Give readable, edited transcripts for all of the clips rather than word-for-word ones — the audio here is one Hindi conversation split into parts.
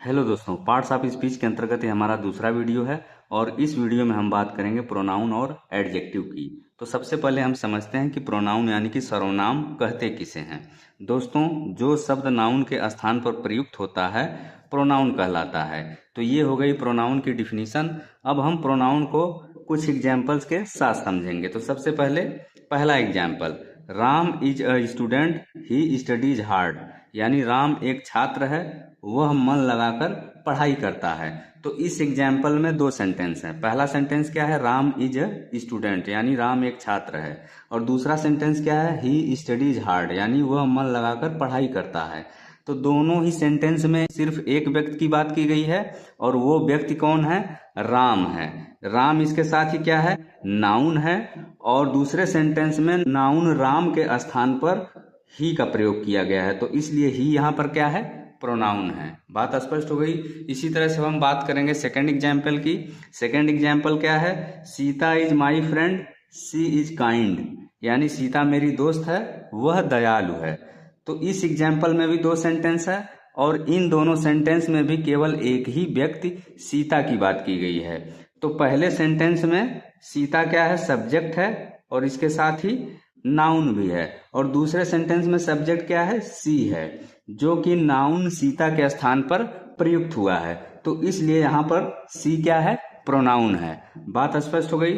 हेलो दोस्तों, पार्ट्स ऑफ स्पीच के अंतर्गत ये हमारा दूसरा वीडियो है और इस वीडियो में हम बात करेंगे प्रोनाउन और एडजेक्टिव की। तो सबसे पहले हम समझते हैं कि प्रोनाउन यानी कि सर्वनाम कहते किसे हैं। दोस्तों, जो शब्द नाउन के स्थान पर प्रयुक्त होता है प्रोनाउन कहलाता है। तो ये हो गई प्रोनाउन की डिफिनीशन। अब हम प्रोनाउन को कुछ एग्जाम्पल्स के साथ समझेंगे। तो सबसे पहले पहला example, Ram is a student, he studies hard. यानी राम एक छात्र है, वह मन लगाकर पढ़ाई करता है। तो इस एग्जाम्पल में दो सेंटेंस हैं। पहला सेंटेंस क्या है, राम इज अ स्टूडेंट यानी राम एक छात्र है, और दूसरा सेंटेंस क्या है, ही स्टडीज हार्ड यानी वह मन लगाकर पढ़ाई करता है। तो दोनों ही सेंटेंस में सिर्फ एक व्यक्ति की बात की गई है, और वो व्यक्ति कौन है, राम है। राम इसके साथ ही क्या है, नाउन है, और दूसरे सेंटेंस में नाउन राम के स्थान पर ही का प्रयोग किया गया है, तो इसलिए ही यहाँ पर क्या है, प्रोनाउन है। बात स्पष्ट हो गई। इसी तरह से हम बात करेंगे सेकंड एग्जाम्पल की। सेकंड एग्जाम्पल क्या है, Sita is my friend, she is kind. यानी सीता मेरी दोस्त है, वह दयालु है। तो इस एग्जाम्पल में भी दो सेंटेंस है, और इन दोनों सेंटेंस में भी केवल एक ही व्यक्ति सीता की बात की गई है। तो पहले सेंटेंस में सीता क्या है, सब्जेक्ट है, और इसके साथ ही नाउन भी है, और दूसरे सेंटेंस में सब्जेक्ट क्या है, सी है, जो कि नाउन सीता के स्थान पर प्रयुक्त हुआ है। तो इसलिए यहाँ पर सी क्या है, प्रोनाउन है। बात स्पष्ट हो गई।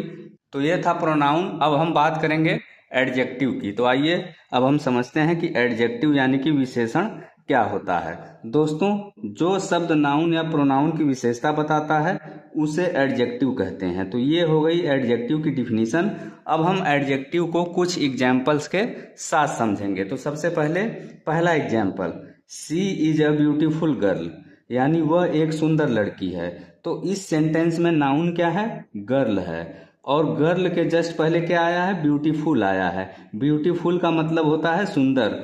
तो ये था प्रोनाउन। अब हम बात करेंगे एडजेक्टिव की। तो आइए अब हम समझते हैं कि एडजेक्टिव यानी कि विशेषण क्या होता है। दोस्तों, जो शब्द नाउन या प्रोनाउन की विशेषता बताता है उसे एडजेक्टिव कहते हैं। तो ये हो गई एडजेक्टिव की डिफिनीशन। अब हम एडजेक्टिव को कुछ एग्जाम्पल्स के साथ समझेंगे। तो सबसे पहले पहला example, she is a beautiful girl, यानी वह एक सुंदर लड़की है। तो इस सेंटेंस में नाउन क्या है, गर्ल है, और गर्ल के जस्ट पहले क्या आया है, ब्यूटीफुल आया है। ब्यूटीफुल का मतलब होता है सुंदर।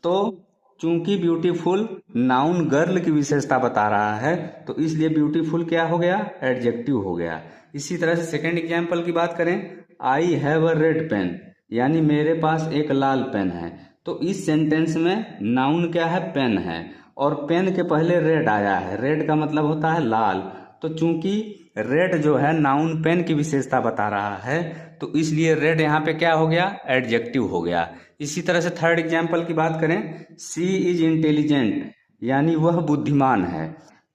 तो चूंकि ब्यूटीफुल नाउन गर्ल की विशेषता बता रहा है, तो इसलिए ब्यूटीफुल क्या हो गया, एडजेक्टिव हो गया। इसी तरह से सेकंड एग्जाम्पल की बात करें, I have a red pen, यानी मेरे पास एक लाल पेन है। तो इस सेंटेंस में नाउन क्या है, पेन है, और पेन के पहले रेड आया है। रेड का मतलब होता है लाल। तो चूंकि रेड जो है नाउन पेन की विशेषता बता रहा है, तो इसलिए रेड यहाँ पे क्या हो गया, एडजेक्टिव हो गया। इसी तरह से थर्ड एग्जाम्पल की बात करें, सी इज इंटेलिजेंट, यानी वह बुद्धिमान है।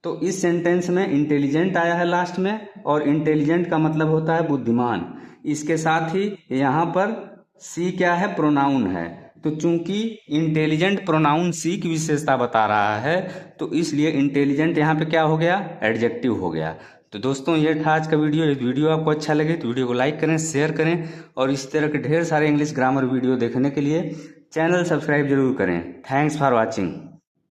तो इस सेंटेंस में इंटेलिजेंट आया है लास्ट में, और इंटेलिजेंट का मतलब होता है बुद्धिमान। इसके साथ ही यहाँ पर सी क्या है, प्रोनाउन है। तो चूंकि इंटेलिजेंट प्रोनाउन सी की विशेषता बता रहा है, तो इसलिए इंटेलिजेंट यहाँ पे क्या हो गया, एडजेक्टिव हो गया। तो दोस्तों, ये था आज का वीडियो। इस वीडियो आपको अच्छा लगे तो वीडियो को लाइक करें, शेयर करें, और इस तरह के ढेर सारे इंग्लिश ग्रामर वीडियो देखने के लिए चैनल सब्सक्राइब जरूर करें। Thanks for watching.